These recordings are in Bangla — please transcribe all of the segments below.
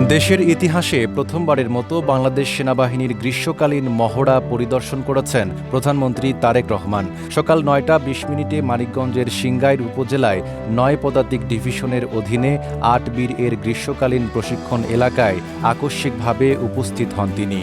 দেশের ইতিহাসে প্রথমবারের মতো বাংলাদেশ সেনাবাহিনীর গ্রীষ্মকালীন মহড়া পরিদর্শন করেছেন প্রধানমন্ত্রী তারেক রহমান। সকাল ৯টা ২০ মিনিটে মানিকগঞ্জের সিংগাইর উপজেলায় ৯ পদাতিক ডিভিশনের অধীনে ৮ বীর এর গ্রীষ্মকালীন প্রশিক্ষণ এলাকায় আকস্মিকভাবে উপস্থিত হন তিনি।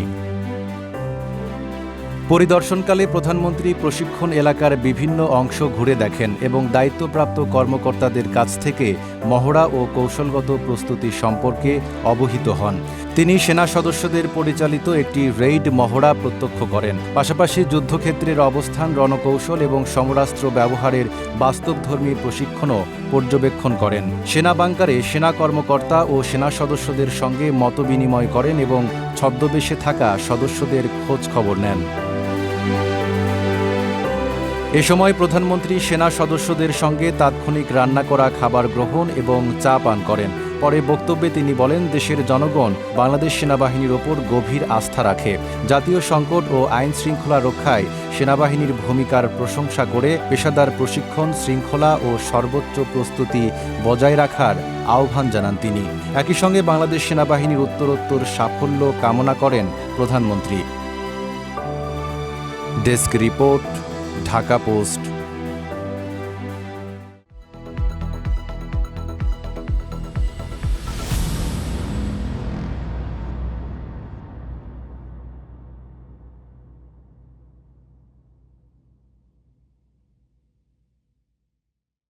পরিদর্শনকালে প্রধানমন্ত্রী প্রশিক্ষণ এলাকার বিভিন্ন অংশ ঘুরে দেখেন এবং দায়িত্বপ্রাপ্ত কর্মকর্তাদের কাছ থেকে মহড়া ও কৌশলগত প্রস্তুতি সম্পর্কে অবহিত হন। তিনি সেনা সদস্যদের পরিচালিত একটি রেইড মহড়া প্রত্যক্ষ করেন। পাশাপাশি যুদ্ধক্ষেত্রের অবস্থান, রণকৌশল এবং সমরাস্ত্র ব্যবহারের বাস্তবধর্মী প্রশিক্ষণও পর্যবেক্ষণ করেন। সেনা বাংকারে সেনা কর্মকর্তা ও সেনা সদস্যদের সঙ্গে মতবিনিময় করেন এবং ছদ্মবেশে থাকা সদস্যদের খোঁজ খবর নেন। এ সময় প্রধানমন্ত্রী সেনা সদস্যদের সঙ্গে তাৎক্ষণিক রান্না করা খাবার গ্রহণ এবং চা পান করেন। পরে বক্তব্যে তিনি বলেন, দেশের জনগণ বাংলাদেশ সেনাবাহিনীর ওপর গভীর আস্থা রাখে। জাতীয় সংকট ও আইন শৃঙ্খলা রক্ষায় সেনাবাহিনীর ভূমিকার প্রশংসা করে পেশাদার প্রশিক্ষণ, শৃঙ্খলা ও সর্বোচ্চ প্রস্তুতি বজায় রাখার আহ্বান জানান তিনি। একই সঙ্গে বাংলাদেশ সেনাবাহিনীর উত্তরোত্তর সাফল্য কামনা করেন প্রধানমন্ত্রী। Desk report, Dhaka post.